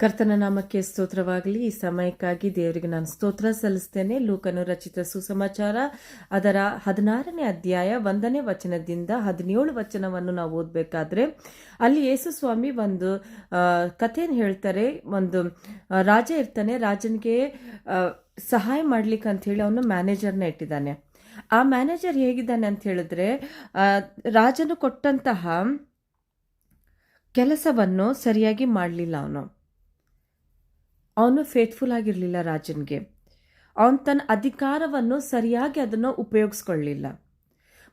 ಕರ್ತನ ನಾಮಕ್ಕೆ ಸ್ತೋತ್ರವಾಗಲಿ. ಈ ಸಮಯಕ್ಕಾಗಿ ದೇವರಿಗೆ ನಾನು ಸ್ತೋತ್ರ ಸಲ್ಲಿಸ್ತೇನೆ. ಲೂಕನು ರಚಿತ ಸುಸಮಾಚಾರ ಅದರ 16ನೇ ಅಧ್ಯಾಯ 1ನೇ ವಚನದಿಂದ 17 ವಚನವನ್ನು ನಾವು ಓದಬೇಕಾದ್ರೆ ಅಲ್ಲಿ ಯೇಸು ಸ್ವಾಮಿ ಒಂದು ಕಥೆಯನ್ನು ಹೇಳ್ತಾರೆ. ಒಂದು ರಾಜ ಇರ್ತಾನೆ, ರಾಜನಿಗೆ ಸಹಾಯ ಮಾಡ್ಲಿಕ್ಕೆ ಅಂತ ಹೇಳಿ ಅವನು ಮ್ಯಾನೇಜರ್ನ ಇಟ್ಟಿದ್ದಾನೆ. ಆ ಮ್ಯಾನೇಜರ್ ಹೇಗಿದ್ದಾನೆ ಅಂತ ಹೇಳಿದ್ರೆ, ರಾಜನು ಕೊಟ್ಟಂತಹ ಕೆಲಸವನ್ನು ಸರಿಯಾಗಿ ಮಾಡಲಿಲ್ಲ. ಅವನು ಫೇತ್ಫುಲ್ ಆಗಿರಲಿಲ್ಲ ರಾಜನಿಗೆ. ಅವನು ತನ್ನ ಅಧಿಕಾರವನ್ನು ಸರಿಯಾಗಿ ಅದನ್ನು ಉಪಯೋಗಿಸ್ಕೊಳ್ಳಿಲ್ಲ.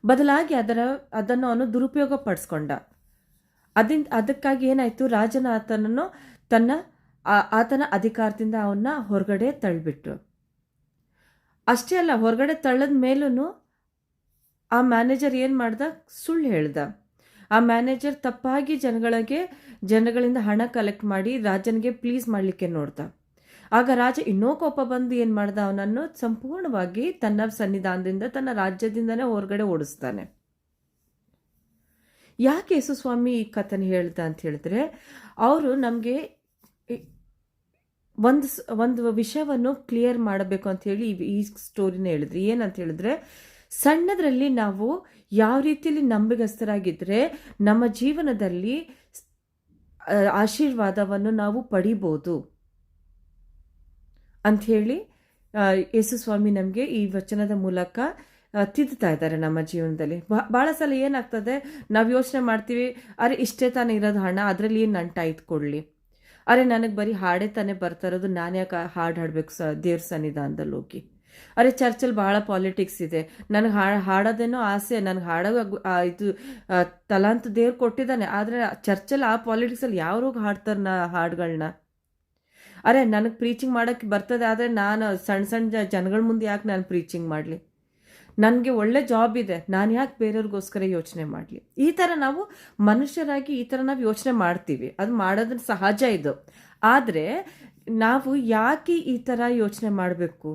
ಬದಲಾಗಿ ಅದನ್ನು ಅವನು ದುರುಪಯೋಗ ಪಡಿಸ್ಕೊಂಡ. ಅದಕ್ಕಾಗಿ ಏನಾಯಿತು, ರಾಜನ ಆತನ ಅಧಿಕಾರದಿಂದ ಅವನ್ನ ಹೊರಗಡೆ ತಳ್ಳಿಬಿಟ್ರು. ಅಷ್ಟೇ ಅಲ್ಲ, ಹೊರಗಡೆ ತಳ್ಳದ ಮೇಲೂ ಆ ಮ್ಯಾನೇಜರ್ ಏನು ಮಾಡ್ದ, ಸುಳ್ಳು ಹೇಳ್ದ. ಆ ಮ್ಯಾನೇಜರ್ ತಪ್ಪಾಗಿ ಜನಗಳಿಂದ ಹಣ ಕಲೆಕ್ಟ್ ಮಾಡಿ ರಾಜನಿಗೆ ಪ್ಲೀಸ್ ಮಾಡಲಿಕ್ಕೆ ನೋಡ್ದ. ಆಗ ರಾಜ ಇನ್ನೂ ಕೋಪ ಬಂದು ಏನು ಮಾಡ್ದ, ಅವನನ್ನು ಸಂಪೂರ್ಣವಾಗಿ ತನ್ನ ಸನ್ನಿಧಾನದಿಂದ, ತನ್ನ ರಾಜ್ಯದಿಂದನೇ ಹೊರಗಡೆ ಓಡಿಸ್ತಾನೆ. ಯಾಕೆ ಯೇಸು ಸ್ವಾಮಿ ಈ ಕಥೆನ ಹೇಳ್ದ ಅಂತ ಹೇಳಿದ್ರೆ, ಅವರು ನಮಗೆ ಒಂದು ವಿಷಯವನ್ನು ಕ್ಲಿಯರ್ ಮಾಡಬೇಕು ಅಂತ ಹೇಳಿ ಈ ಸ್ಟೋರಿನ ಹೇಳಿದ್ರು. ಏನಂತ ಹೇಳಿದ್ರೆ, ಸಣ್ಣದರಲ್ಲಿ ನಾವು ಯಾವ ರೀತಿಯಲ್ಲಿ ನಂಬಿಗಸ್ತರಾಗಿದ್ದರೆ ನಮ್ಮ ಜೀವನದಲ್ಲಿ ಆಶೀರ್ವಾದವನ್ನು ನಾವು ಪಡಿಬೋದು ಅಂಥೇಳಿ ಯೇಸು ಸ್ವಾಮಿ ನಮಗೆ ಈ ವಚನದ ಮೂಲಕ ತಿದ್ದುತ್ತಾ ಇದ್ದಾರೆ. ನಮ್ಮ ಜೀವನದಲ್ಲಿ ಭಾಳ ಸಲ ಏನಾಗ್ತದೆ, ನಾವು ಯೋಚನೆ ಮಾಡ್ತೀವಿ, ಅರೆ ಇಷ್ಟೇ ತಾನೇ ಇರೋದು ಹಣ, ಅದರಲ್ಲಿ ಏನು ನಂಟ ಇಟ್ಕೊಳ್ಳಿ, ಅರೆ ನನಗೆ ಬರೀ ಹಾಡೇ ತಾನೇ ಬರ್ತಾ ಇರೋದು, ನಾನು ಯಾಕೆ ಹಾಡು ಹಾಡಬೇಕು ದೇವ್ರ ಸನ್ನಿಧಾನದಲ್ಲಿ ಹೋಗಿ, ಅರೆ ಚರ್ಚಲ್ಲಿ ಭಾಳ ಪಾಲಿಟಿಕ್ಸ್ ಇದೆ, ನನಗೆ ಹಾಡೋದೇನೋ ಆಸೆ, ನನಗೆ ಇದು ತಲಾಂತ ದೇವ್ರು ಕೊಟ್ಟಿದ್ದಾನೆ, ಆದರೆ ಚರ್ಚಲ್ಲಿ ಆ ಪಾಲಿಟಿಕ್ಸಲ್ಲಿ ಯಾರು ಹಾಡ್ತಾರೆ ಹಾಡುಗಳನ್ನ, ಅರೆ ನನಗೆ ಪ್ರೀಚಿಂಗ್ ಮಾಡೋಕ್ಕೆ ಬರ್ತದೆ, ಆದರೆ ನಾನು ಸಣ್ಣ ಜನಗಳ ಮುಂದೆ ಯಾಕೆ ನಾನು ಪ್ರೀಚಿಂಗ್ ಮಾಡಲಿ, ನನಗೆ ಒಳ್ಳೆ ಜಾಬ್ ಇದೆ, ನಾನು ಯಾಕೆ ಬೇರೆಯವ್ರಿಗೋಸ್ಕರ ಯೋಚನೆ ಮಾಡಲಿ. ಈ ಥರ ನಾವು ಮನುಷ್ಯರಾಗಿ ಈ ಥರ ನಾವು ಯೋಚನೆ ಮಾಡ್ತೀವಿ, ಅದು ಮಾಡೋದನ್ನ ಸಹಜ ಇದು. ಆದರೆ ನಾವು ಯಾಕೆ ಈ ಥರ ಯೋಚನೆ ಮಾಡಬೇಕು,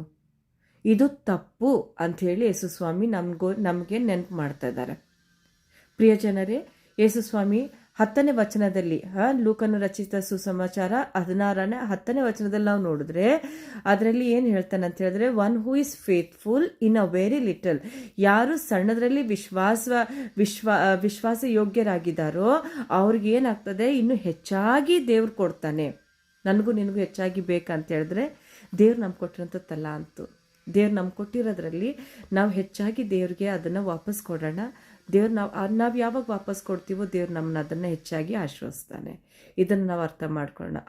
ಇದು ತಪ್ಪು ಅಂಥೇಳಿ ಯೇಸು ಸ್ವಾಮಿ ನಮಗೆ ನೆನಪು ಮಾಡ್ತಾ ಇದ್ದಾರೆ. ಪ್ರಿಯ ಜನರೇ, ಯೇಸು ಸ್ವಾಮಿ 10ನೇ ವಚನದಲ್ಲಿ, ಲೂಕನು ರಚಿತ ಸುಸಮಾಚಾರ 16ನೇ 10ನೇ ವಚನದಲ್ಲಿ ನಾವು ನೋಡಿದ್ರೆ ಅದರಲ್ಲಿ ಏನು ಹೇಳ್ತಾನೆ ಅಂತ ಹೇಳಿದ್ರೆ, one who is faithful in a very little, ಯಾರು ಸಣ್ಣದರಲ್ಲಿ ವಿಶ್ವಾಸ ಯೋಗ್ಯರಾಗಿದ್ದಾರೋ ಅವ್ರಿಗೆ ಏನಾಗ್ತದೆ, ಇನ್ನು ಹೆಚ್ಚಾಗಿ ದೇವ್ರು ಕೊಡ್ತಾನೆ. ನನಗೂ ನಿನಗೂ ಹೆಚ್ಚಾಗಿ ಬೇಕಂತ ಹೇಳಿದ್ರೆ ದೇವ್ರು ನಮ್ಗೆ ಕೊಟ್ಟಿರೋಂಥ ತಲಾಂತು, ದೇವ್ರು ನಮ್ಗೆ ಕೊಟ್ಟಿರೋದ್ರಲ್ಲಿ ನಾವು ಹೆಚ್ಚಾಗಿ ದೇವ್ರಿಗೆ ಅದನ್ನು ವಾಪಸ್ ಕೊಡೋಣ. ದೇವ್ರು ನಾವು ಯಾವಾಗ ವಾಪಸ್ ಕೊಡ್ತೀವೋ ದೇವ್ರು ನಮ್ಮನ್ನ ಅದನ್ನು ಹೆಚ್ಚಾಗಿ ಆಶ್ರಯಿಸ್ತಾನೆ. ಇದನ್ನು ನಾವು ಅರ್ಥ ಮಾಡ್ಕೊಳ್ಳೋಣ.